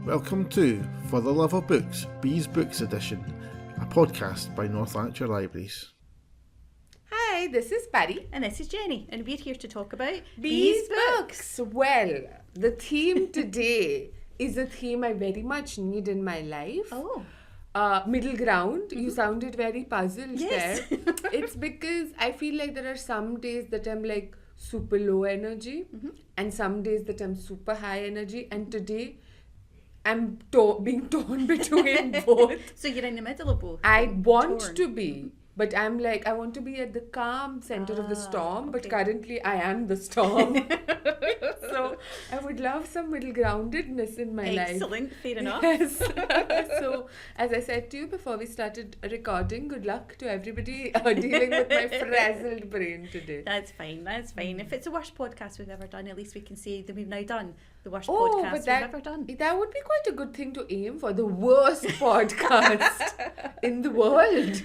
Welcome to For the Love of Books, Bees Books Edition, a podcast by North Lanarkshire Libraries. Hi, this is Pari. And this is Jenny, and we're here to talk about Bees Books. Well, the theme today is a theme I very much need in my life. Oh. Middle ground. You sounded very puzzled Yes. there. It's because I feel like there are some days that I'm like super low energy and some days that I'm super high energy, and today I'm being torn between both. So you're in the middle of both? I want Torn. to be, but I'm like, I want to be at the calm center of the storm, but okay. currently I am the storm. So I would love some middle groundedness in my life. Excellent, fair enough. Yes. So, as I said to you before we started recording, good luck to everybody dealing with my frazzled brain today. That's fine. If it's the worst podcast we've ever done, at least we can say that we've now done the worst Oh, podcast but that, we've ever done. that would be quite a good thing to aim for, the worst podcast in the world.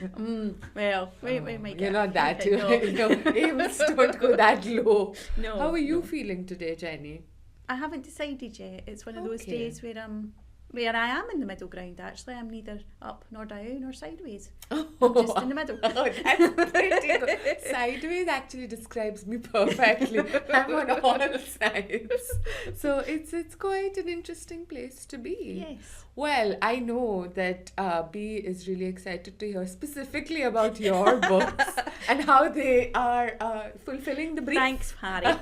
Well, we might get You're not that. No. Aims don't go that low. No. How are you feeling today, Jenny? I haven't decided yet. It's one of those Okay. days where I am in the middle ground, actually. I'm neither up nor down or sideways. I'm just in the middle. Oh, that's pretty good. Sideways actually describes me perfectly. I'm on all sides. So it's quite an interesting place to be. Yes. Well, I know that B is really excited to hear specifically about your books and how they are fulfilling the brief. Thanks, Pari.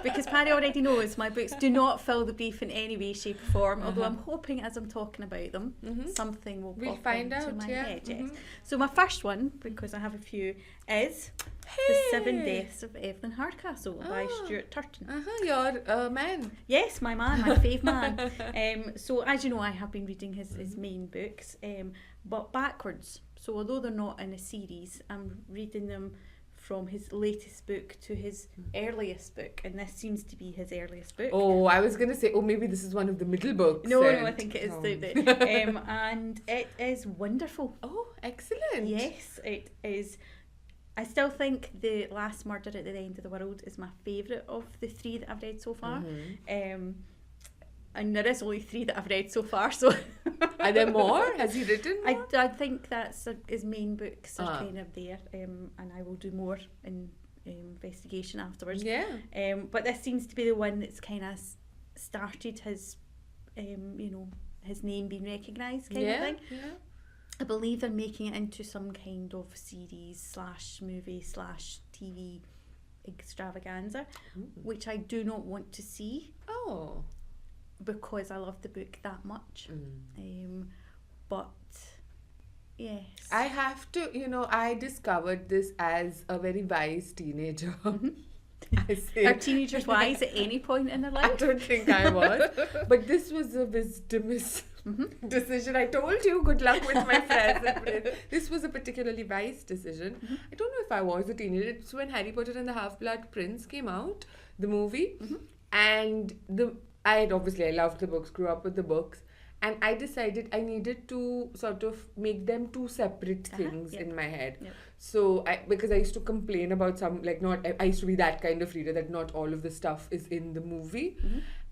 Because Pari already knows my books do not fill the brief in any way, shape or form, although I'm hoping as I'm talking about them, something will We'll pop find into out, my yeah. head. Yes. So my first one, because I have a few, is The Seven Deaths of Evelyn Hardcastle by Stuart Turton. Your man. Yes, my man, my fave man. So as you know, I have been reading his main books, but backwards. So although they're not in a series, I'm reading them from his latest book to his earliest book, and this seems to be his earliest book. Oh, I was going to say, maybe this is one of the middle books. No, then. I think it is and it is wonderful. Oh, excellent. Yes, it is. I still think The Last Murder at the End of the World is my favourite of the three that I've read so far. And there is only three that I've read so far, so... Are there more? Has he written more? I think that's his main books are kind of there, and I will do more in investigation afterwards. Yeah. But this seems to be the one that's kind of started his, his name being recognised kind of thing. Yeah. I believe they're making it into some kind of series / movie / TV extravaganza, which I do not want to see. Oh. Because I love the book that much. But yes. I have to, I discovered this as a very wise teenager. I say, Are teenagers wise at any point in their I life? don't think I was. But this was a wisdomous decision. I told you, good luck with my frazzled brain. This was a particularly wise decision. I don't know if I was a teenager. It's when Harry Potter and the Half-Blood Prince came out, the movie. And I loved the books, grew up with the books. And I decided I needed to sort of make them two separate things in my head. Yep. So, because I used to complain about I used to be that kind of reader that not all of the stuff is in the movie.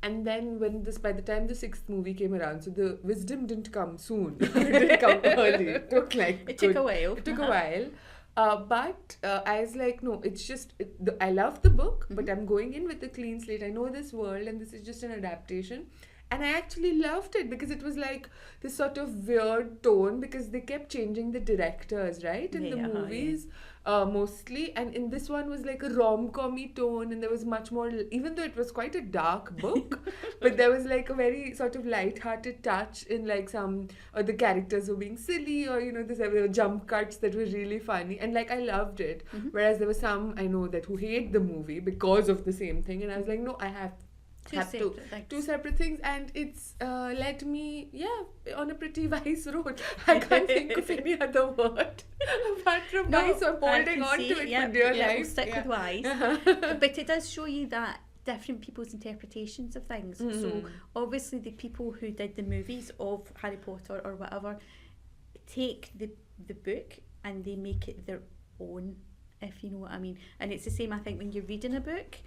And then by the time the sixth movie came around, so the wisdom didn't come soon. It didn't come early. It took took a while. It took a while. But I was like, no, it's just, I love the book, but I'm going in with a clean slate. I know this world and this is just an adaptation. And I actually loved it because it was like this sort of weird tone because they kept changing the directors, right? In the movies, mostly. And in this one was like a rom-com-y tone, and there was much more, even though it was quite a dark book, but there was like a very sort of light-hearted touch in like or the characters were being silly, or, there were jump cuts that were really funny. And like, I loved it. Whereas there were some I know that who hate the movie because of the same thing. And I was like, no, I have two separate things, and it's led me on a pretty wise road. I can't think of any other word apart from wise, so I'm holding on to it for dear life. We'll stick with wise. But it does show you that different people's interpretations of things. So obviously the people who did the movies of Harry Potter or whatever take the book and they make it their own, if you know what I mean. And it's the same, I think, when you're reading a book,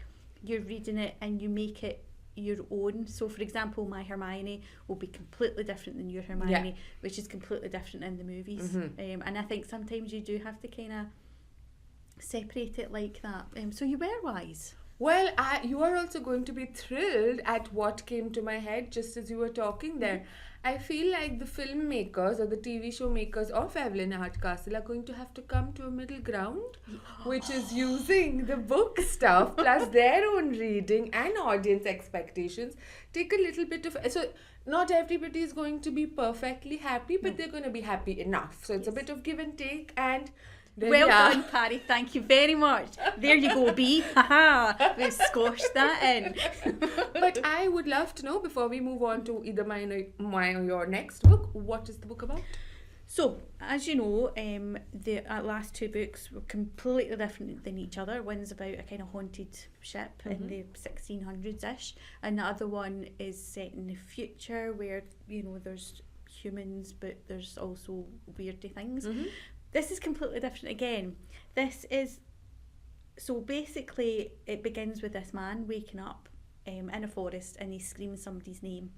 you're reading it and you make it your own. So for example, my Hermione will be completely different than your Hermione, which is completely different in the movies. And I think sometimes you do have to kind of separate it like that. So you were wise. Well, you are also going to be thrilled at what came to my head just as you were talking there. I feel like the filmmakers or the TV show makers of Evelyn Hardcastle are going to have to come to a middle ground, which is using the book stuff plus their own reading and audience expectations. Take a little bit of... So not everybody is going to be perfectly happy, but they're going to be happy enough. So it's a bit of give and take, and... Well done, Pari. Thank you very much. There you go, B. Haha. We've squashed that in. But I would love to know, before we move on to either mine or your next book, what is the book about? So, as you know, the last two books were completely different than each other. One's about a kind of haunted ship in the 1600s-ish, and the other one is set in the future where, you know, there's humans, but there's also weirdy things. This is completely different again. This is, so basically it begins with this man waking up in a forest and he screams somebody's name.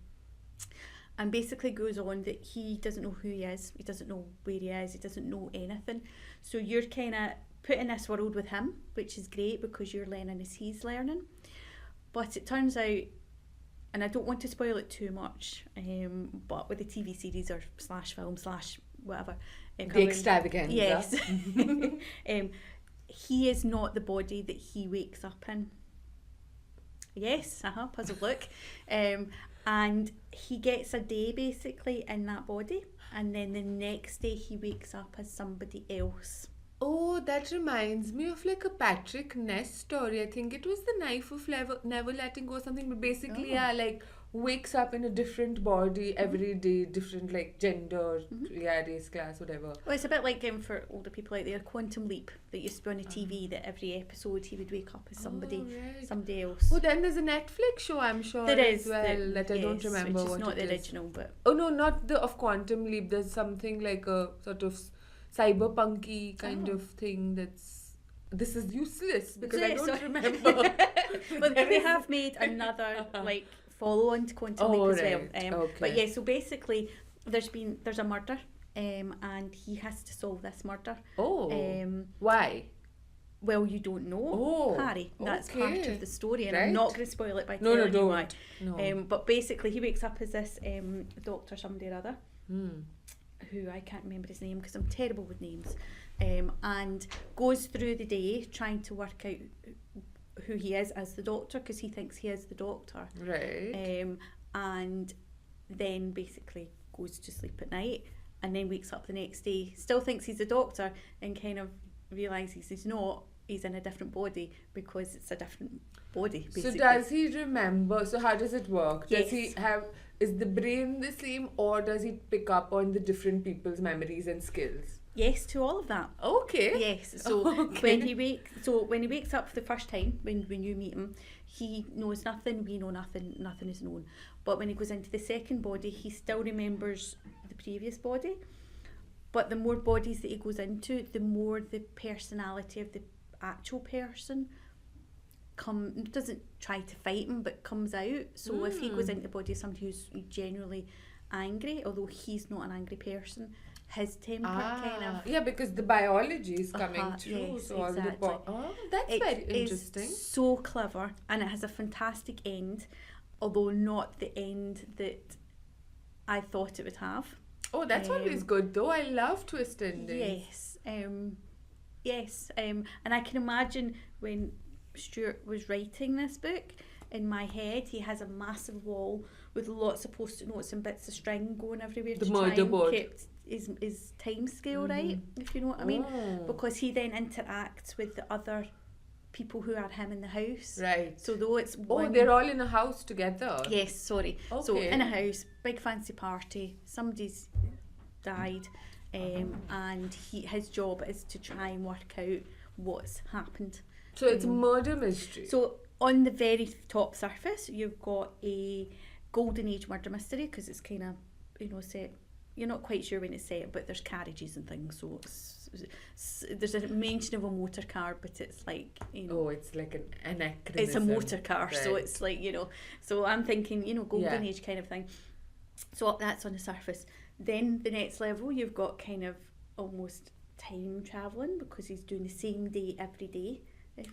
And basically goes on that he doesn't know who he is, he doesn't know where he is, he doesn't know anything. So you're kind of put in this world with him, which is great because you're learning as he's learning. But it turns out, and I don't want to spoil it too much, but with the TV series or slash film slash whatever, the extravaganza. Yes. He is not the body that he wakes up in. Yes, puzzle look. And he gets a day basically in that body, and then the next day he wakes up as somebody else. Oh, that reminds me of like a Patrick Ness story. I think it was The Knife of Never Letting Go or something, but basically like wakes up in a different body every day, different like gender, race, class, whatever. Well, it's a bit like for older people out there, Quantum Leap, that used to be on the TV, that every episode he would wake up as somebody else. Oh, then there's a Netflix show, I'm sure, there is, as well, that I don't remember which what is not it the is. original, but... Oh no, not the of Quantum Leap. There's something like a sort of cyberpunky kind of thing that's... This is useless because I don't remember. But they have made another like follow-on to Quantum Leap as well. But yeah, so basically there's a murder and he has to solve this murder. Why? Well, you don't know, Harry. That's part of the story, and I'm not going to spoil it by telling you why. No. But basically he wakes up as this doctor somebody or other, who I can't remember his name because I'm terrible with names, and goes through the day trying to work out who he is as the doctor, because he thinks he is the doctor. Right. And then basically goes to sleep at night and then wakes up the next day, still thinks he's the doctor, and kind of realises he's not, he's in a different body because it's a different body, basically. So does he remember, so how does it work? Yes. Does he have, is the brain the same, or does he pick up on the different people's memories and skills? Yes, to all of that. Okay. Yes. So when he wakes up for the first time, when you meet him, he knows nothing, we know nothing, nothing is known. But when he goes into the second body, he still remembers the previous body. But the more bodies that he goes into, the more the personality of the actual person doesn't try to fight him, but comes out. So if he goes into the body of somebody who's generally angry, although he's not an angry person, his temper kind of... Yeah, because the biology is coming through. Yes, so exactly. That's very interesting. It's so clever, and it has a fantastic end, although not the end that I thought it would have. Oh, that's always good though. I love twist endings. Yes. And I can imagine when Stuart was writing this book, in my head he has a massive wall with lots of post-it notes and bits of string going everywhere to try and keep his time scale right, if you know what I mean, because he then interacts with the other people who are him in the house. Right. So though it's they're all in a house together. Yes, sorry. Okay. So in a house, big fancy party, somebody's died, and his job is to try and work out what's happened. So it's a murder mystery. So on the very top surface, you've got a golden age murder mystery, because it's kind of, set you're not quite sure when it's set, but there's carriages and things, so there's a mention of a motor car, but it's like, you know, it's like an anachronism. it's a motor car, right. so it's like, you know, so I'm thinking, you know, golden age kind of thing. So that's on the surface. Then the next level, you've got kind of almost time travelling, because he's doing the same day every day.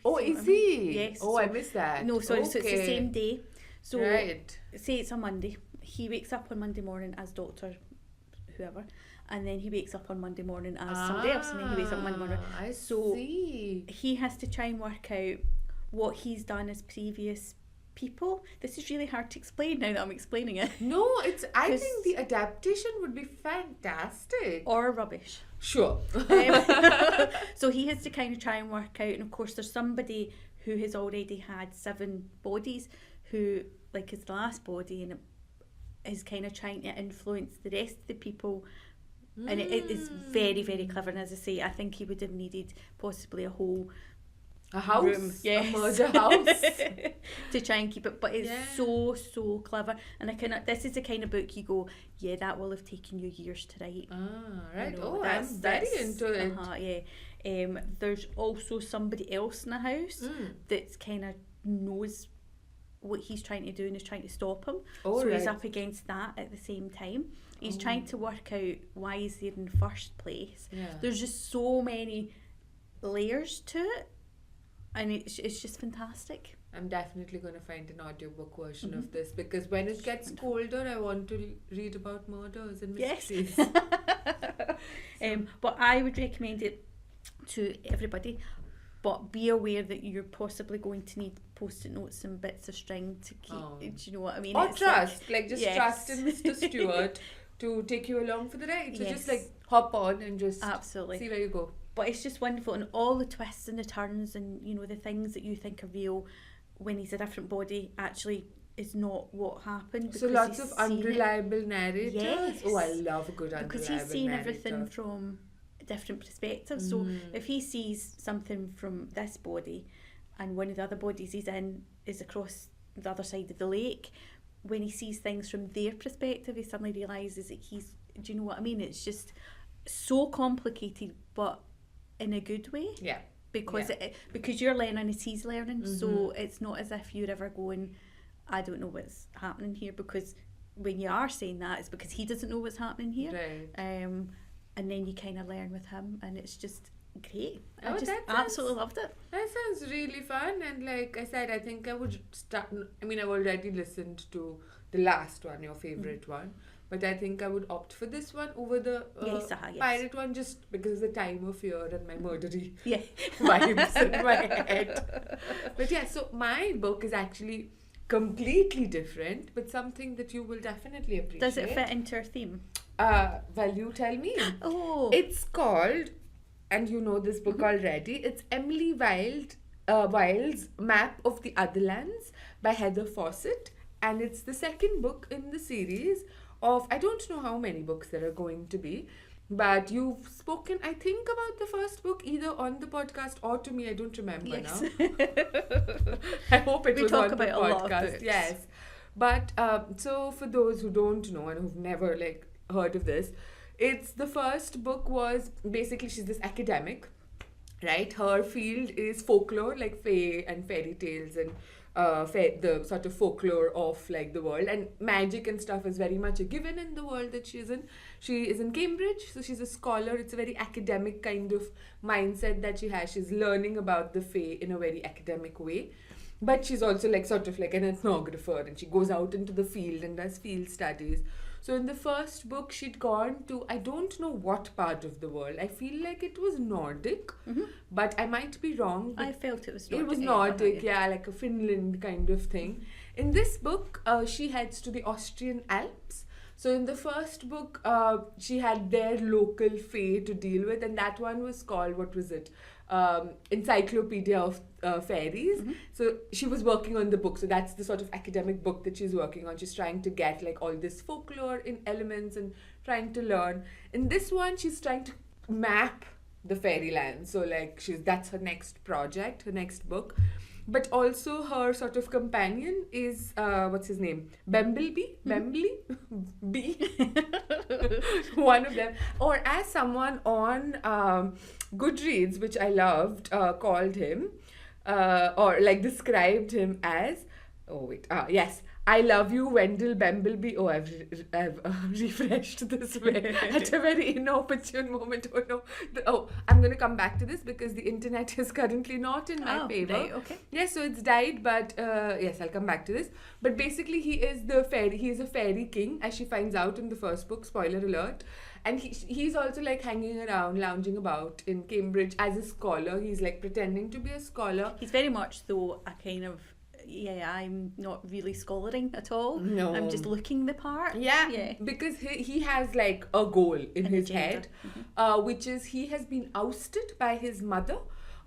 Oh, is he? Yes. Oh, I missed that. No, sorry, so it's the same day. So right. say it's a Monday. He wakes up on Monday morning as Dr. whoever, and then he wakes up on Monday morning as somebody else, and then he wakes up Monday morning. I So see. he has to try and work out what he's done as previous people. This is really hard to explain now that I'm explaining it. No, I 'Cause- think the adaptation would be fantastic. Or rubbish. Sure. So he has to kind of try and work out, and of course there's somebody who has already had 7 bodies, who like is the last body, and is kind of trying to influence the rest of the people. And it is very, very clever, and as I say, I think he would have needed possibly a whole A house, room, a murder house. to try and keep it, but it's so clever. And this is the kind of book you go, yeah, that will have taken you years to write. Right. You know, Oh, I'm very into it. Yeah. There's also somebody else in the house that's kind of knows what he's trying to do and is trying to stop him. So he's up against that at the same time. He's trying to work out why he's there in the first place. Yeah. There's just so many layers to it, and it's just fantastic. I'm definitely going to find an audiobook version of this, because when it gets colder, I want to read about murders and mysteries. But I would recommend it to everybody, but be aware that you're possibly going to need post-it notes and bits of string to keep, do you know what I mean? Or It's trust, just yes. trust in Mr. Stewart to take you along for the ride. So Yes. just hop on and just Absolutely. see where you go. But it's just wonderful, and all the twists and the turns, and you know, the things that you think are real when he's a different body actually is not what happened. So lots of unreliable narrators. Yes. Oh, I love a good unreliable because he's seen narrator. everything from different perspectives. So if he sees something from this body, and one of the other bodies he's in is across the other side of the lake, when he sees things from their perspective, he suddenly realises that he's, do you know what I mean? It's just so complicated, but in a good way. Yeah. Because because you're learning as he's learning, so it's not as if you're ever going, I don't know what's happening here, because when you are saying that, it's because he doesn't know what's happening here. Right. And then you kind of learn with him, and it's just great. Oh, I just that absolutely loved it. That sounds really fun, and like I said, I think I would start. I mean, I've already listened to the last one, your favorite one, but I think I would opt for this one over the Yes. pirate one, just because of the time of year and my murdery Yeah. vibes in my head. But yeah, so my book is actually completely different, but something that you will definitely appreciate. Does it fit into our theme? Well, you tell me. Oh. It's called, and you know this book already, it's Emily Wilde's Map of the Otherlands by Heather Fawcett, and it's the second book in the series of, I don't know how many books there are going to be, but you've spoken, I think, about the first book either on the podcast or to me, I don't remember now. I hope it We was talk on the about a lot of podcast. books. Yes. But so for those who don't know and who've never heard of this, it's the first book was basically, she's this academic, right? Her field is folklore, like fae and fairy tales and the sort of folklore of the world, and magic and stuff is very much a given in the world that she is in. She is in Cambridge, so she's a scholar. It's a very academic kind of mindset that she has. She's learning about the fae in a very academic way, but she's also sort of like an ethnographer, and she goes out into the field and does field studies. So in the first book, she'd gone to, I don't know what part of the world. I feel like it was Nordic, but I might be wrong. I felt it was Nordic. It was Nordic, yeah, like a Finland kind of thing. In this book, she heads to the Austrian Alps. So in the first book, she had their local fae to deal with, and that one was called, what was it? Encyclopedia of Fairies. So she was working on the book. So that's the sort of academic book that she's working on. She's trying to get all this folklore in elements and trying to learn. In this one, she's trying to map the fairyland. So that's her next project, her next book. But also her sort of companion is, what's his name? Bumblebee? Bee? One of them. Or as someone on Goodreads, which I loved, called him, or like described him as, yes, I love you, Wendell Bumblebee. Oh, I've refreshed this way at a very inopportune moment. Oh no. I'm going to come back to this because the internet is currently not in my favor. Right, okay. Yes, so it's died, but yes, I'll come back to this. But basically, he is a fairy king, as she finds out in the first book, spoiler alert. And he's also like hanging around, lounging about in Cambridge as a scholar. He's like pretending to be a scholar. He's very much, though, a kind of, I'm not really scholaring at all. No. I'm just looking the part. Yeah. Because he has like a goal in his agenda. head, which is he has been ousted by his mother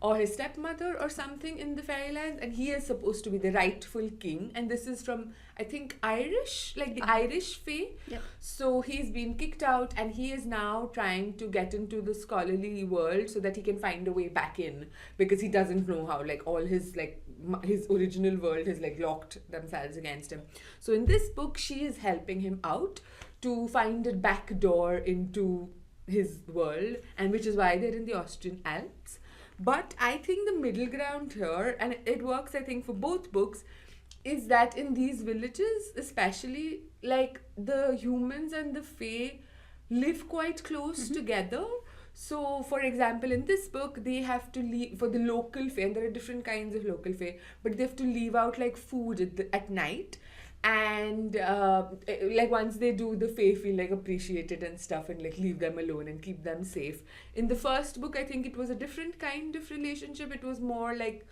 or his stepmother or something in the fairyland, and he is supposed to be the rightful king. And this is from, I think, Irish, like the Irish fae. Yep. So he's been kicked out, and he is now trying to get into the scholarly world so that he can find a way back in, because he doesn't know how, like all his like his original world has like locked themselves against him. So in this book, she is helping him out to find a back door into his world, and which is why they're in the Austrian Alps. But I think the middle ground here, and it works I think for both books, is that in these villages especially, like the humans and the fae live quite close together. So for example, in this book they have to leave for the local fae, and there are different kinds of local fae, but they have to leave out like food at night. And like once they do, the fae feel like appreciated and stuff, and like leave them alone and keep them safe. In the first book, I think it was a different kind of relationship. It was more like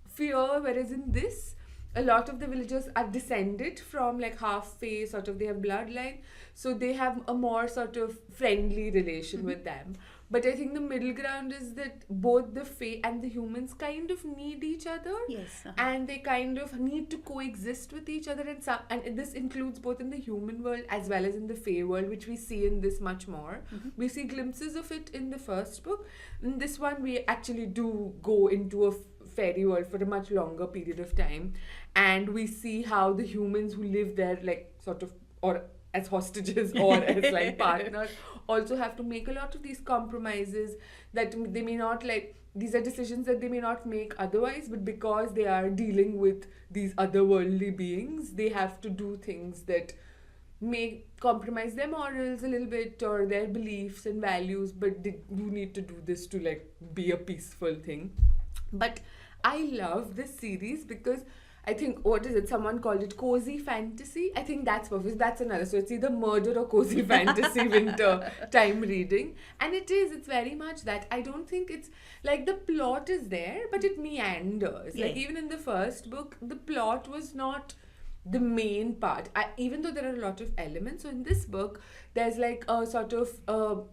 fear, whereas in this, a lot of the villagers are descended from like half fae, sort of they have bloodline, so they have a more sort of friendly relation with them. But I think the middle ground is that both the fae and the humans kind of need each other. Yes. And they kind of need to coexist with each other, and this includes both in the human world as well as in the fae world, which we see in this much more. We see glimpses of it in the first book. In this one, we actually do go into a fairy world for a much longer period of time, and we see how the humans who live there, like sort of, or as hostages or as like partners, also have to make a lot of these compromises that they may not like. These are decisions that they may not make otherwise, but because they are dealing with these otherworldly beings, they have to do things that may compromise their morals a little bit or their beliefs and values, but they do need to do this to like be a peaceful thing. But I love this series because I think, someone called it cozy fantasy. I think that's perfect. That's another. So it's either murder or cozy fantasy winter time reading. And it's very much that. I don't think it's, like the plot is there, but it meanders. Yeah. Like even in the first book, the plot was not the main part. Even though there are a lot of elements. So in this book, there's like a sort of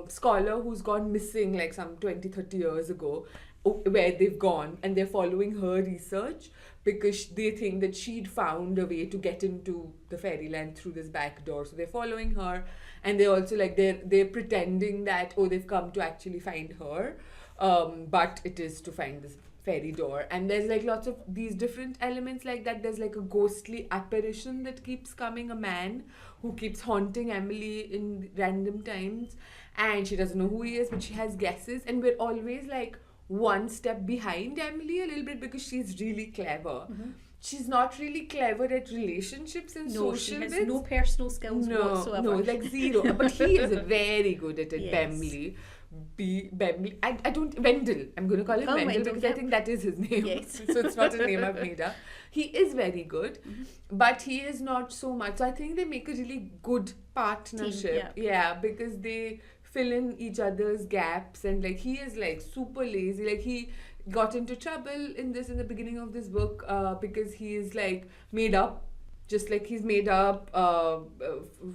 scholar who's gone missing like some 20-30 years ago, where they've gone, and they're following her research because they think that she'd found a way to get into the fairyland through this back door. So they're following her, and they're also like they're pretending that they've come to actually find her, but it is to find this fairy door. And there's like lots of these different elements like that. There's like a ghostly apparition that keeps coming, a man who keeps haunting Emily in random times, and she doesn't know who he is, but she has guesses, and we're always like one step behind Emily a little bit because she's really clever. She's not really clever at relationships and social she has bits. no personal skills whatsoever. No, like zero. But he is very good at it. Yes. Bemley. I don't. Wendell. I'm going to call him Wendell because I think that is his name. Yes. So it's not a name I've made up. He is very good, but he is not so much. So I think they make a really good partnership. Team, yeah, because they fill in each other's gaps, and like he is like super lazy. Like he got into trouble in the beginning of this book because he is like made up. Just like he's made up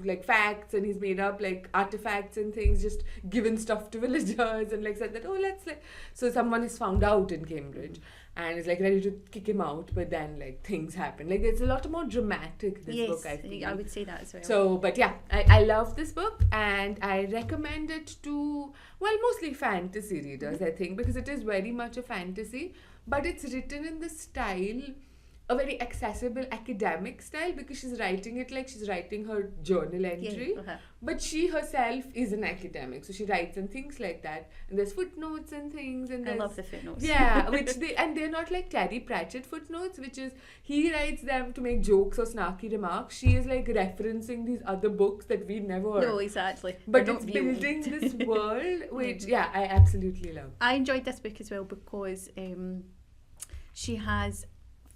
like facts, and he's made up like artifacts and things, just given stuff to villagers and like said that, let's like. So someone is found out in Cambridge and is like ready to kick him out, but then like things happen. Like it's a lot more dramatic, this book, I feel. I would say that as well. So, but yeah, I love this book, and I recommend it to, mostly fantasy readers, I think, because it is very much a fantasy, but it's written in the style a very accessible academic style, because she's writing it like she's writing her journal entry. But she herself is an academic, so she writes and things like that. And there's footnotes and things. And I love the footnotes. Yeah, and they're not like Terry Pratchett footnotes, which is he writes them to make jokes or snarky remarks. She is like referencing these other books that we've never heard. No, exactly. But it's building this world, which I absolutely love. I enjoyed this book as well because she has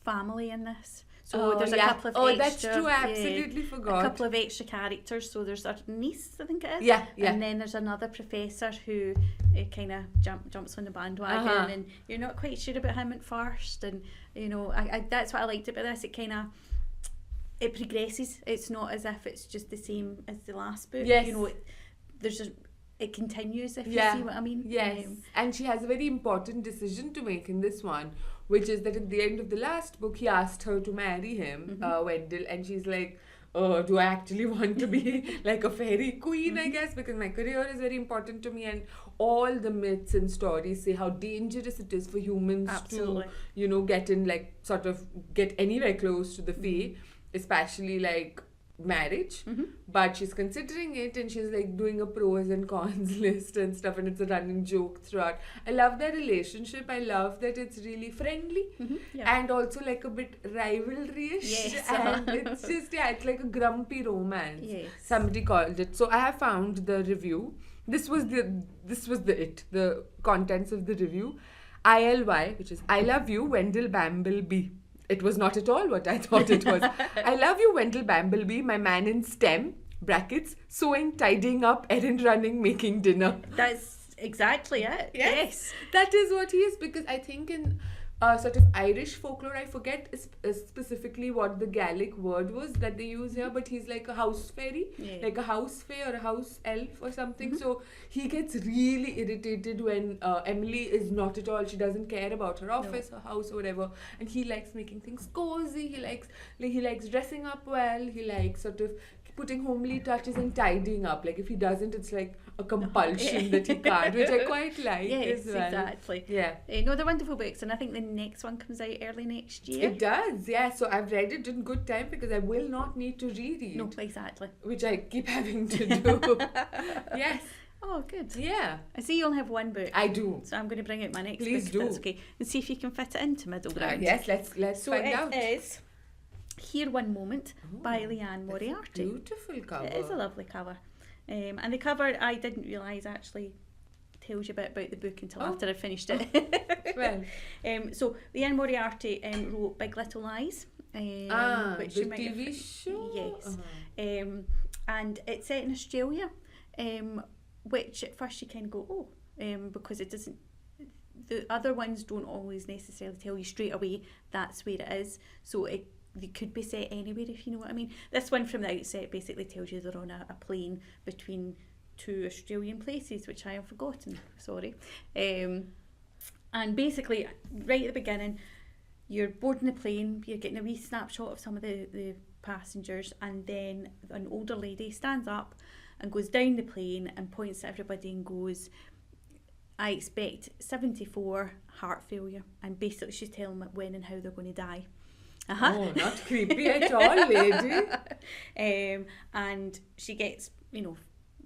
family in this. So there's a couple of extra... Oh, that's true, I absolutely forgot. A couple of extra characters. So there's a niece, I think it is. Yeah. And then there's another professor who kind of jumps on the bandwagon and you're not quite sure about him at first. And, you know, I that's what I liked about this. It kind of... It progresses. It's not as if it's just the same as the last book. Yes. You know, it continues, if you see what I mean. Yes. And she has a very important decision to make in this one, which is that at the end of the last book, he asked her to marry him, Wendell, and she's like, oh, do I actually want to be like a fairy queen, I guess, because my career is very important to me, and all the myths and stories say how dangerous it is for humans to, you know, get anywhere close to the fae, especially like marriage. But she's considering it, and she's like doing a pros and cons list and stuff, and it's a running joke throughout. I love their relationship. I love that it's really friendly and also like a bit rivalry-ish. And it's just it's like a grumpy romance. Somebody called it. So I have found the review. This was the contents of the review. ILY, which is I love you, Wendell Bamblebee. It was not at all what I thought it was. I love you, Wendell Bamblebee, my man in STEM, brackets, sewing, tidying up, errand running, making dinner. That's exactly it. Yes. That is what he is, because I think in sort of Irish folklore, I forget specifically what the Gaelic word was that they use here, but he's like a house fairy, like a house fae or a house elf or something. So he gets really irritated when Emily is not at all, she doesn't care about her office, her house or whatever, and he likes making things cozy, he likes dressing up well, he likes sort of putting homely touches and tidying up. Like if he doesn't, it's like a compulsion that he can't, which I quite like as well. Exactly. Yeah. No, they're wonderful books, and I think the next one comes out early next year. It does, yeah. So I've read it in good time because I will not need to reread. No, exactly. Which I keep having to do. Yes. Oh, good. Yeah. I see you only have one book. I do. So I'm going to bring out my next Please book, do. if that's okay, and see if you can fit it into middle ground. Yes, let's so find out. So it is Here One Moment by Leanne Moriarty. Beautiful cover. It is a lovely cover. And the cover, I didn't realise actually tells you a bit about the book until after I finished it. Well. So Leanne Moriarty wrote Big Little Lies. Which the TV show? Yes. And it's set in Australia, which at first you kind of go, because it doesn't, the other ones don't always necessarily tell you straight away that's where it is. So they could be set anywhere, if you know what I mean. This one from the outset basically tells you they're on a plane between two Australian places, which I have forgotten, sorry. And basically, right at the beginning, you're boarding the plane, you're getting a wee snapshot of some of the passengers, and then an older lady stands up and goes down the plane and points at everybody and goes, I expect 74 heart failure. And basically she's telling them when and how they're going to die. Oh, not creepy at all, lady. And she gets,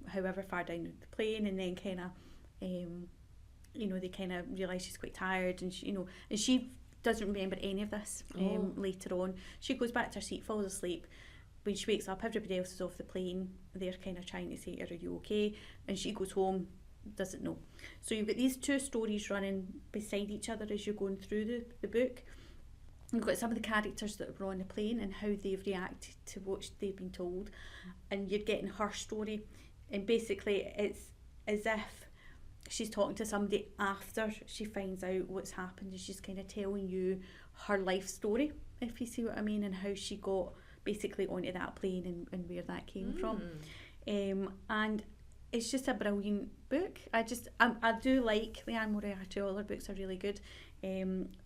however far down the plane, and then kind of, they kind of realise she's quite tired, and she doesn't remember any of this later on. She goes back to her seat, falls asleep. When she wakes up, everybody else is off the plane. They're kind of trying to say, are you okay? And she goes home, doesn't know. So you've got these two stories running beside each other as you're going through the book. You've got some of the characters that were on the plane and how they've reacted to what they've been told, and you're getting her story, and basically it's as if she's talking to somebody after she finds out what's happened, and she's kind of telling you her life story, if you see what I mean, and how she got basically onto that plane and where that came from. And it's just a brilliant book. I do like Leanne Moriarty. All her books are really good.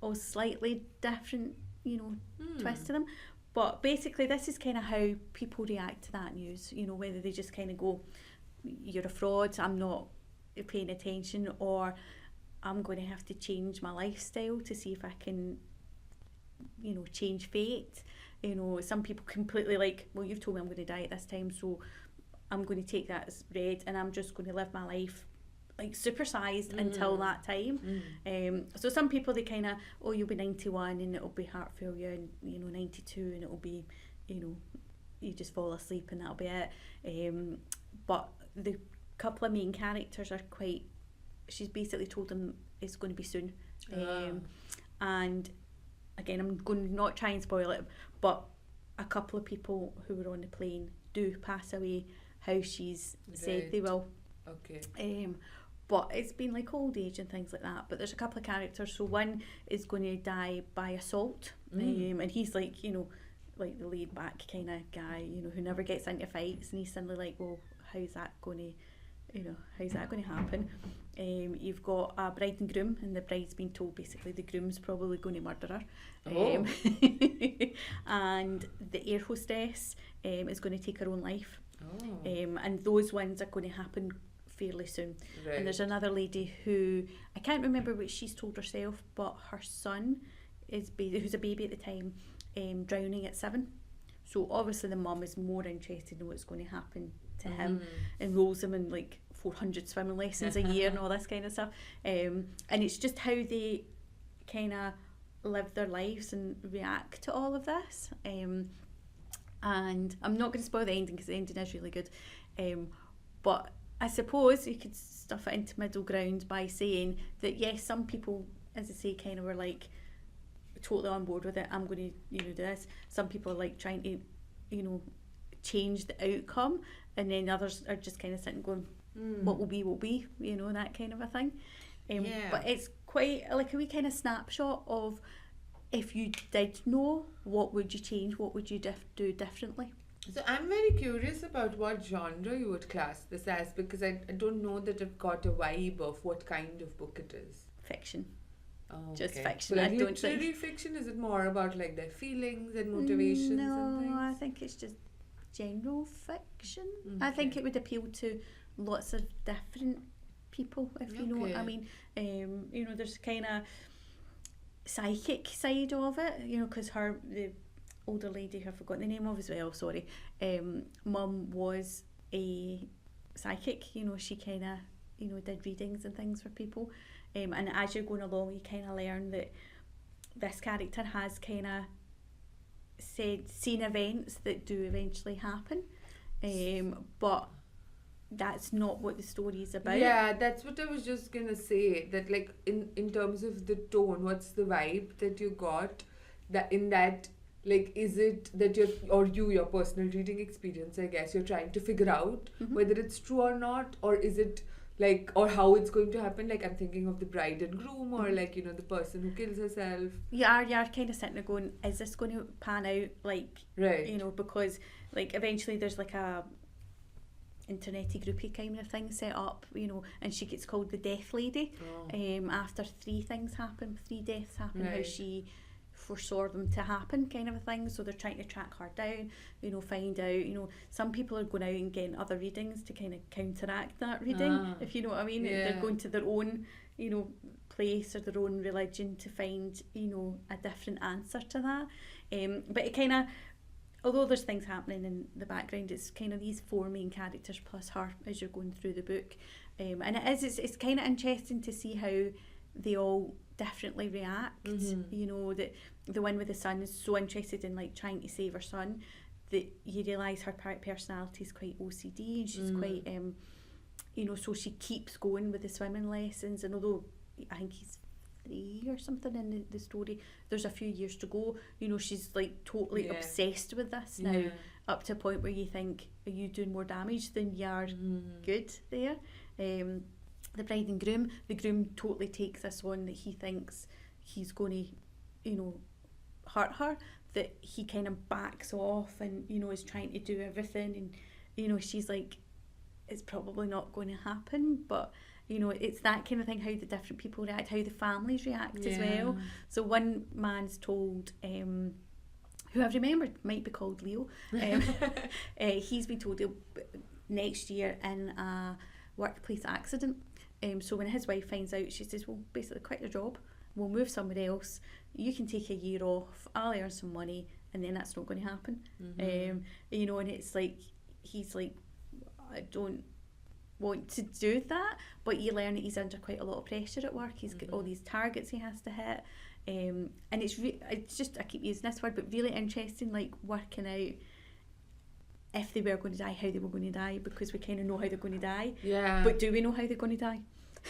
All slightly different, twist to them. But basically this is kind of how people react to that news, whether they just kind of go, you're a fraud, I'm not paying attention, or I'm going to have to change my lifestyle to see if I can change fate. Some people completely like, well, you've told me I'm going to die at this time, so I'm going to take that as read and I'm just going to live my life like supersized until that time. So some people, they kind of, oh, you'll be 91 and it'll be heart failure, and 92 and it'll be, you just fall asleep and that'll be it. But the couple of main characters are quite, she's basically told them it's going to be soon. And again, I'm going to not try and spoil it, but a couple of people who were on the plane do pass away how she's said they will. Okay. But it's been like old age and things like that. But there's a couple of characters. So one is going to die by assault, and he's like, like the laid back kind of guy, who never gets into fights, and he's suddenly like, well, how's that going to happen? You've got a bride and groom, and the bride's been told basically the groom's probably going to murder her. And the air hostess is going to take her own life. And those ones are going to happen fairly soon. Right. And there's another lady who, I can't remember what she's told herself, but her son is who's a baby at the time, drowning at 7. So obviously the mum is more interested in what's going to happen to him, enrolls him in like 400 swimming lessons a year and all this kind of stuff. And it's just how they kind of live their lives and react to all of this. And I'm not going to spoil the ending because the ending is really good. But I suppose you could stuff it into middle ground by saying that yes, some people, as I say, kind of were like totally on board with it. I'm going to do this. Some people are like trying to change the outcome, and then others are just kind of sitting going, what will be, that kind of a thing. But it's quite like a wee kind of snapshot of, if you did know, what would you change, what would you do differently? So I'm very curious about what genre you would class this as, because I don't know that I've got a vibe of what kind of book it is. Fiction. Oh, Just okay. fiction. So like I don't literary think fiction, is it more about like their feelings and motivations and things? No, I think it's just general fiction. I think it would appeal to lots of different people, if you know what I mean. There's kind of psychic side of it, because the older lady, who I've forgotten the name of as well, sorry, mum was a psychic. She kind of did readings and things for people, and as you're going along, you kind of learn that this character has kind of seen events that do eventually happen, but that's not what the story is about. Yeah, that's what I was just gonna say, that like in terms of the tone, what's the vibe that you got, that in that, like, is it that your personal reading experience, I guess, you're trying to figure out whether it's true or not, or is it like, or how it's going to happen? Like, I'm thinking of the bride and groom, or like, the person who kills herself. You're kind of sitting there going, is this going to pan out? Like, right. Because like eventually there's like a internety groupie kind of thing set up, and she gets called the Death Lady. After 3 deaths happen, right. how she foresaw them to happen, kind of a thing. So they're trying to track her down, find out, some people are going out and getting other readings to kind of counteract that reading, if you know what I mean. Yeah. They're going to their own, place or their own religion to find, a different answer to that. But it kind of, although there's things happening in the background, it's kind of these 4 main characters plus her as you're going through the book. And it's kind of interesting to see how they all differently react. That the one with the son is so interested in like trying to save her son that you realise her personality is quite OCD, and she's quite so she keeps going with the swimming lessons, and although I think he's 3 or something in the story, there's a few years to go, she's like totally obsessed with this now, up to a point where you think, are you doing more damage than you're good there? The bride and groom, the groom totally takes this on that he thinks he's going to, hurt her, that he kind of backs off and, is trying to do everything, and, she's like, it's probably not going to happen, but, it's that kind of thing, how the different people react, how the families react as well. So one man's told, who I've remembered might be called Leo, he's been told next year in a workplace accident. So when his wife finds out, she says, well, basically quit your job, we'll move somewhere else, you can take a year off, I'll earn some money, and then that's not going to happen. And it's like, he's like, I don't want to do that, but you learn that he's under quite a lot of pressure at work. He's got all these targets he has to hit, and it's just, I keep using this word, but really interesting, like working out if they were going to die, how they were going to die, because we kind of know how they're going to die. Yeah. But do we know how they're going to die?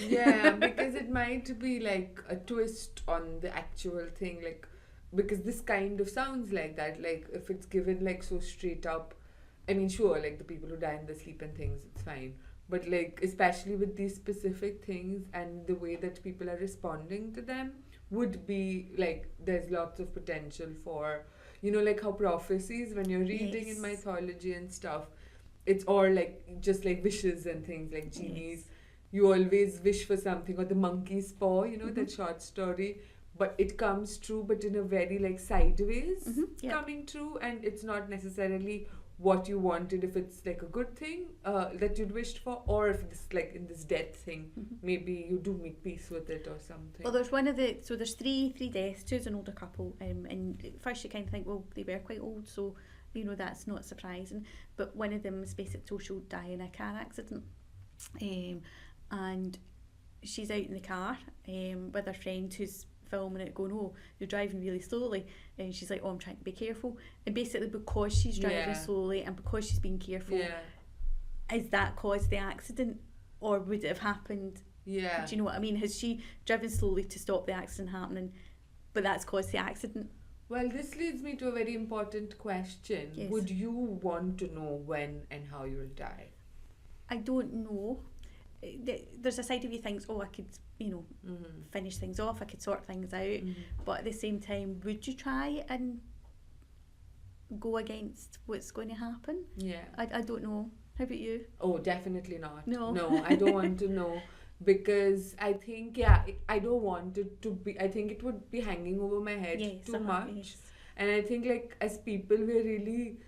Yeah, because it might be like a twist on the actual thing, like, because this kind of sounds like that, like if it's given like so straight up. I mean, sure, like the people who die in their sleep and things, it's fine. But like, especially with these specific things and the way that people are responding to them would be like, there's lots of potential for, like how prophecies, when you're reading in mythology and stuff, it's all like, just like wishes and things, like genies. You always wish for something, or the monkey's paw, that short story. But it comes true, but in a very like sideways coming true, and it's not necessarily what you wanted, if it's like a good thing that you'd wished for, or if it's like in this death thing, maybe you do make peace with it or something. Well, there's there's three deaths. Two's an older couple, and at first you kind of think, well, they were quite old, so that's not surprising. But one of them is basically she'll die in a car accident, and she's out in the car with her friend who's filming it, going, oh, you're driving really slowly, and she's like, oh, I'm trying to be careful. And basically, because she's driving slowly and because she's being careful, is that caused the accident, or would it have happened? Do you know what I mean? Has she driven slowly to stop the accident happening, but that's caused the accident? Well, this leads me to a very important question. Would you want to know when and how you'll die? I don't know. There's a side of you thinks, oh, I could, finish things off, I could sort things out, but at the same time, would you try and go against what's going to happen? I don't know. How about you? Oh, definitely not. No, I don't want to know, because I think I don't want it to be, I think it would be hanging over my head too much. And I think like as people, we're really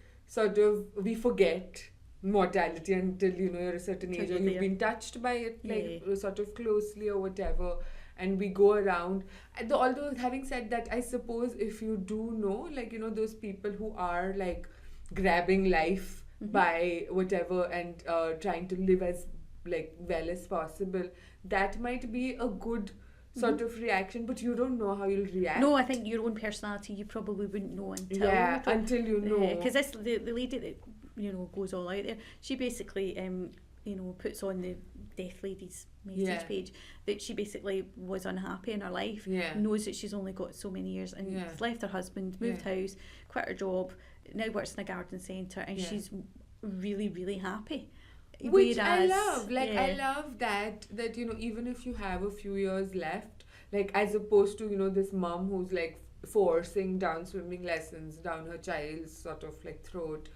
we forget mortality until you're a certain age, or you've been touched by it like sort of closely or whatever, and we go around. Although having said that, I suppose if you do know, like those people who are like grabbing life by whatever and trying to live as like well as possible, that might be a good sort of reaction, but you don't know how you'll react. No, I think your own personality you probably wouldn't know until you know, because the lady that goes all out there, she basically puts on the Death Lady's message page that she basically was unhappy in her life, knows that she's only got so many years, and has left her husband, moved house, quit her job, now works in a garden centre, and she's really, really happy. Which I love. I love that even if you have a few years left, like as opposed to this mom who's like forcing down swimming lessons down her child's sort of like throat,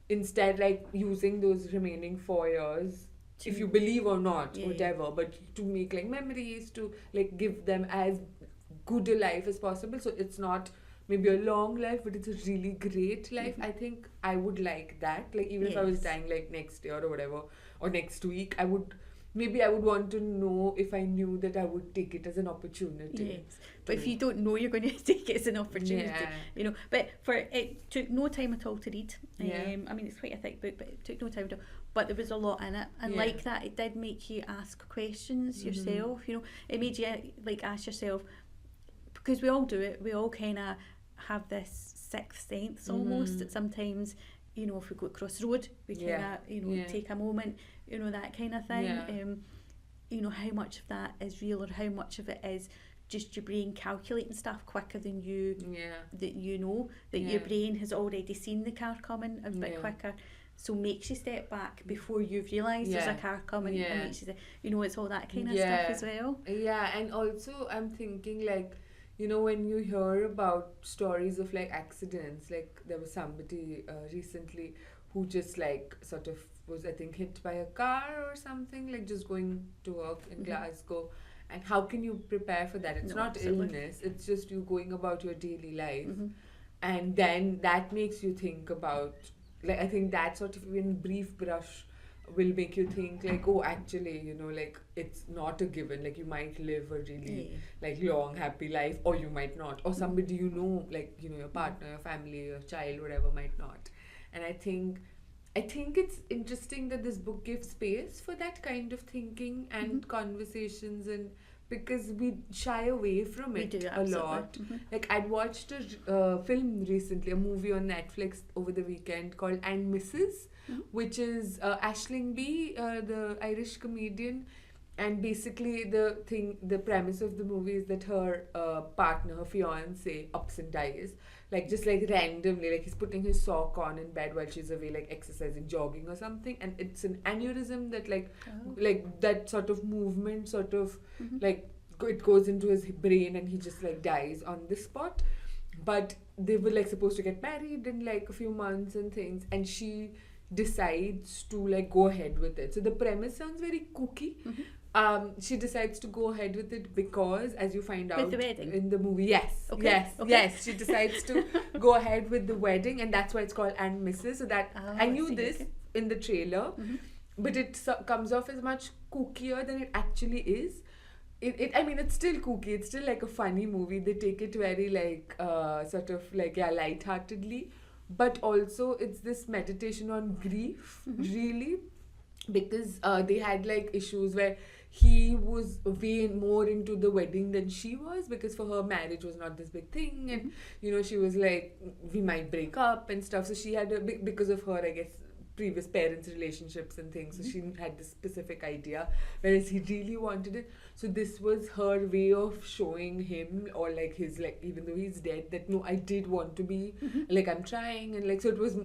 instead like using those remaining 4 years, if you believe or not, whatever, but to make like memories, to like give them as good a life as possible. So it's not maybe a long life, but it's a really great life. I think I would like that. Like even if I was dying like next year or whatever, or next week, I would want to know if I knew that I would take it as an opportunity. But if you don't know you're going to take it as an opportunity, But it took no time at all to read. I mean, it's quite a thick book, but it took no time at all. But there was a lot in it, and like that, it did make you ask questions yourself. It made you like ask yourself, because we all do it. We all kind of have this sixth sense almost that sometimes, if we go across the road, we kind of take a moment, that kind of thing. How much of that is real, or how much of it is just your brain calculating stuff quicker than you that your brain has already seen the car coming a bit quicker, so makes you step back before you've realised there's a car coming, and makes you it's all that kind of stuff as well. And also I'm thinking like, when you hear about stories of like accidents, like there was somebody recently who just like sort of was, I think, hit by a car or something, like just going to work in Glasgow. And how can you prepare for that? It's not illness, it's just you going about your daily life. And then that makes you think about, like, I think that sort of in brief brush will make you think like, oh, actually, you know, like it's not a given. Like you might live a really like long, happy life, or you might not, or somebody you know, like you know, your partner, your family, your child, whatever, might not. And I think it's interesting that this book gives space for that kind of thinking and conversations, and because we shy away from it a lot. Like I'd watched a film recently, a movie on Netflix over the weekend called And Mrs., which is Aisling B, the Irish comedian. And basically the premise of the movie is that her partner, her fiance, ups and dies. Like just like randomly, like he's putting his sock on in bed while she's away, like exercising, jogging or something. And it's an aneurysm that like that sort of movement sort of like it goes into his brain and he just like dies on the spot. But they were like supposed to get married in like a few months and things. And she decides to like go ahead with it. So the premise sounds very kooky. She decides to go ahead with it because, as you find out the wedding in the movie, yes, she decides to go ahead with the wedding, and that's why it's called And Mrs. So that I knew this in the trailer, but it comes off as much kookier than it actually is. I mean, it's still kooky. It's still like a funny movie. They take it very like sort of like lightheartedly, but also it's this meditation on grief, really, because they had like issues where he was way more into the wedding than she was, because for her marriage was not this big thing, and you know, she was like, we might break up and stuff. So she had because of her, I guess, previous parents' relationships and things. So she had this specific idea, whereas he really wanted it. So this was her way of showing him, or like his, like, even though he's dead, that no, I did want to be, like, I'm trying, and like, so it was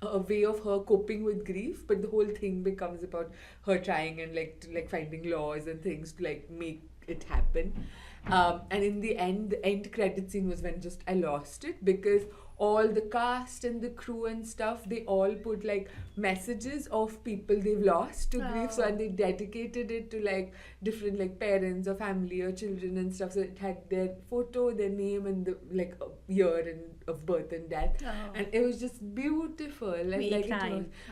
a way of her coping with grief, but the whole thing becomes about her trying and like finding laws and things to like make it happen. And in the end credit scene was when just I lost it, because all the cast and the crew and stuff, they all put like messages of people they've lost to grief. So, and they dedicated it to like different like parents or family or children and stuff. So it had their photo, their name, and the like year and of birth and death. And it was just beautiful. And like it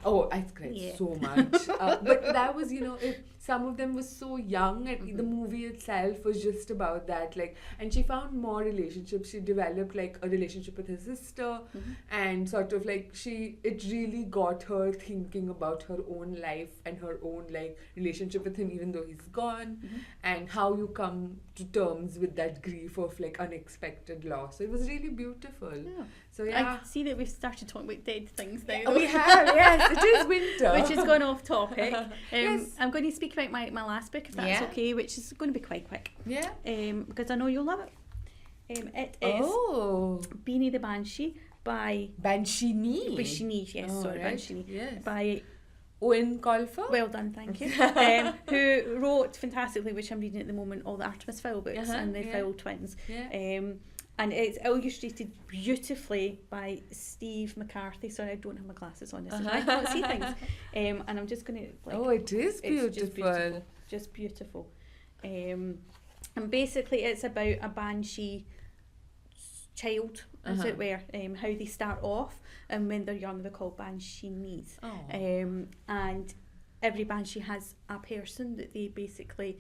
was, I cried so much. But that was, you know, some of them were so young, and the movie itself was just about that. Like, and she found more relationships. She developed like a relationship with her sister, and sort of like it really got her thinking about her own life and her own like relationship with him, even though he's gone, and how you come to terms with that grief of like unexpected loss. So it was really beautiful. So I see that we've started talking about dead things now. We have, yes. It is winter. Which has gone off topic. I'm going to speak about my last book, if that's okay, which is going to be quite quick. Because I know you'll love it. It is Beanie the Banshee by... Banshee, yes, Banshee. Yes. By... Owen Colfer. Well done, thank you. Who wrote fantastically, which I'm reading at the moment, all the Artemis Fowl books and the Fowl twins. And it's illustrated beautifully by Steve McCarthy. Sorry, I don't have my glasses on. This is why I can't see things. And I'm just going to... Like, it is beautiful. Just beautiful. And basically it's about a banshee child, as it were, how they start off, and when they're young they're called banshees. And every banshee has a person that they basically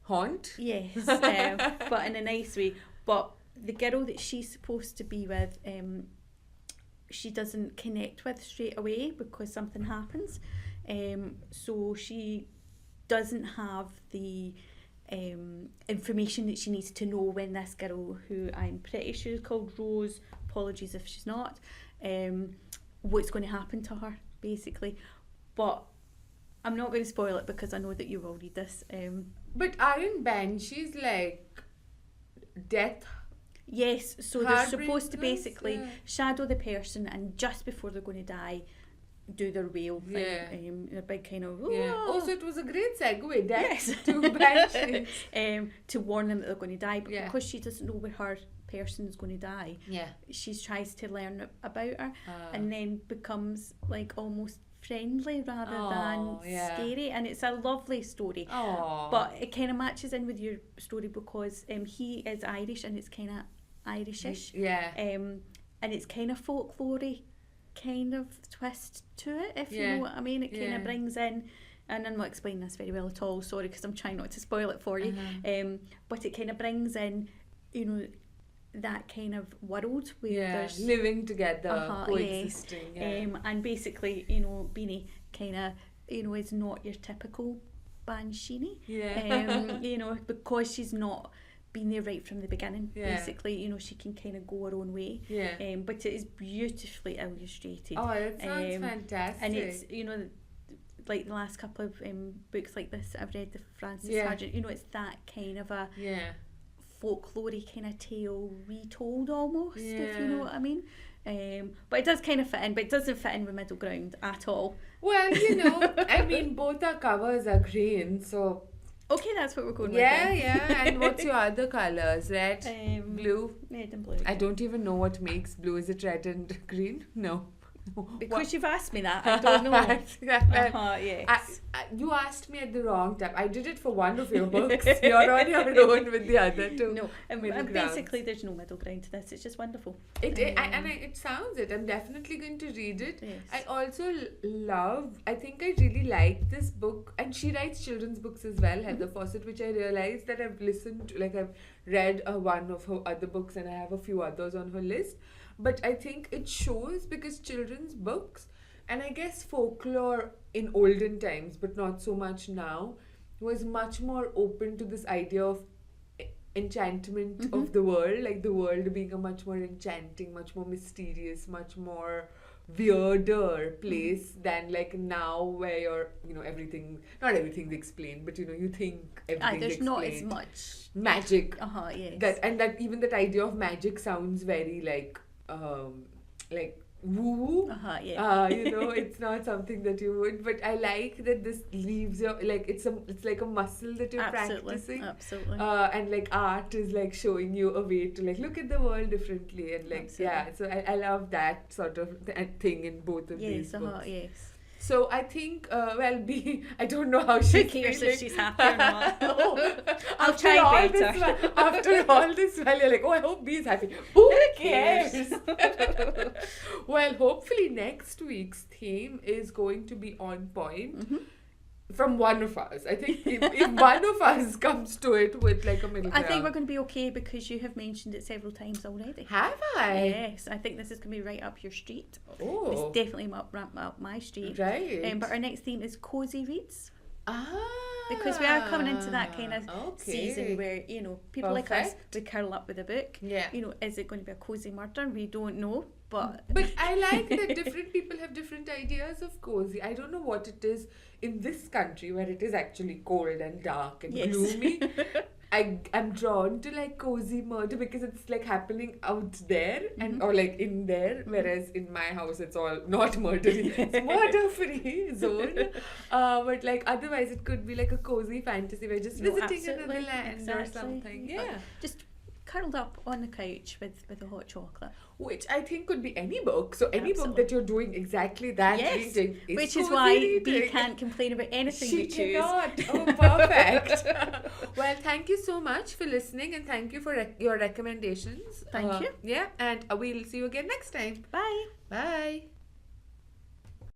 haunt. Yes, but in a nice way. But the girl that she's supposed to be with, she doesn't connect with straight away because something happens. So she doesn't have the information that she needs to know when this girl, who I'm pretty sure is called Rose, apologies if she's not, what's going to happen to her, basically. But I'm not going to spoil it because I know that you will read this. But aren't banshees like death? Yes, so they're supposed to basically shadow the person, and just before they're going to die, do their wail thing, a big kind of so it was a great segue, death to banshees, to warn them that they're going to die, but because she doesn't know where her person is going to die, she tries to learn about her, and then becomes like almost friendly rather than scary, and it's a lovely story. But it kind of matches in with your story because he is Irish, and it's kind of Irishish, and it's kind of folklore-y kind of twist to it, if you Yeah. know what I mean. It kind Yeah. of brings in, and I'm not explaining this very well at all, sorry, because I'm trying not to spoil it for you. But it kind of brings in, you know, that kind of world where there's living together, yes. coexisting. And basically, you know, Beanie kind of, you know, is not your typical Banshee. You know, because she's not been there right from the beginning. Basically, you know, she can kind of go her own way. But it is beautifully illustrated. Oh, that sounds fantastic. And it's, you know, like the last couple of books like this I've read, the Frances Sargent, you know, it's that kind of a folklore-y kind of tale retold almost, if you know what I mean. But it does kind of fit in, but it doesn't fit in with Middle Ground at all. Well, you know, I mean, both our covers are green, so... Okay, that's what we're going with. Yeah. And what's your other colours? Red, blue? Red and blue. I don't even know what makes blue. Is it red and green? No. Because you've asked me that, I don't know. Yes. You asked me at the wrong time. I did it for one of your books. You're on your own with the other two. No, and basically there's no middle ground to this. It's just wonderful. It sounds it. I'm definitely going to read it. Yes. I also I think I really like this book, and she writes children's books as well, Heather Fawcett, which I realized that I've listened to, like I've read one of her other books, and I have a few others on her list. But I think it shows, because children's books, and I guess folklore in olden times, but not so much now, was much more open to this idea of enchantment of the world, like the world being a much more enchanting, much more mysterious, much more weirder place than like now, where you're, you know, not everything's explained, but you know, you think everything's there's explained. not as much magic. Yes. That even that idea of magic sounds very like woo. You know, it's not something that you would, but I like that this leaves you like it's like a muscle that you're practicing. Absolutely. And like art is like showing you a way to like look at the world differently, and like so I love that sort of thing in both of these books. Yes. So I think, I don't know how she's Who cares feeling. if she's happy or not? I'll After try all better. After all this while, you're like, oh, I hope Bee's happy. Who cares? Well, hopefully next week's theme is going to be on point. From one of us. I think if one of us comes to it with like a middle ground. I think we're going to be okay, because you have mentioned it several times already. Have I? Yes, I think this is going to be right up your street. Oh. It's definitely up my street. Right. But our next theme is cozy reads. Because we are coming into that kind of season where, you know, people like us, we curl up with a book. Yeah. You know, is it going to be a cozy murder? We don't know. But I like that different people have different ideas of cozy. I don't know what it is in this country where it is actually cold and dark and gloomy. I'm drawn to like cozy murder because it's like happening out there and or like in there, whereas in my house it's all not murdery. It's murder-free zone. But like otherwise it could be like a cozy fantasy. We're just visiting another land or something. Yeah. Just curled up on the couch with a hot chocolate. Which I think could be any book. So any book that you're doing exactly that reading is which is why Bea can't complain about anything we choose. She cannot. Oh, perfect. Well, thank you so much for listening, and thank you for your recommendations. Thank you. Yeah, and we'll see you again next time. Bye. Bye.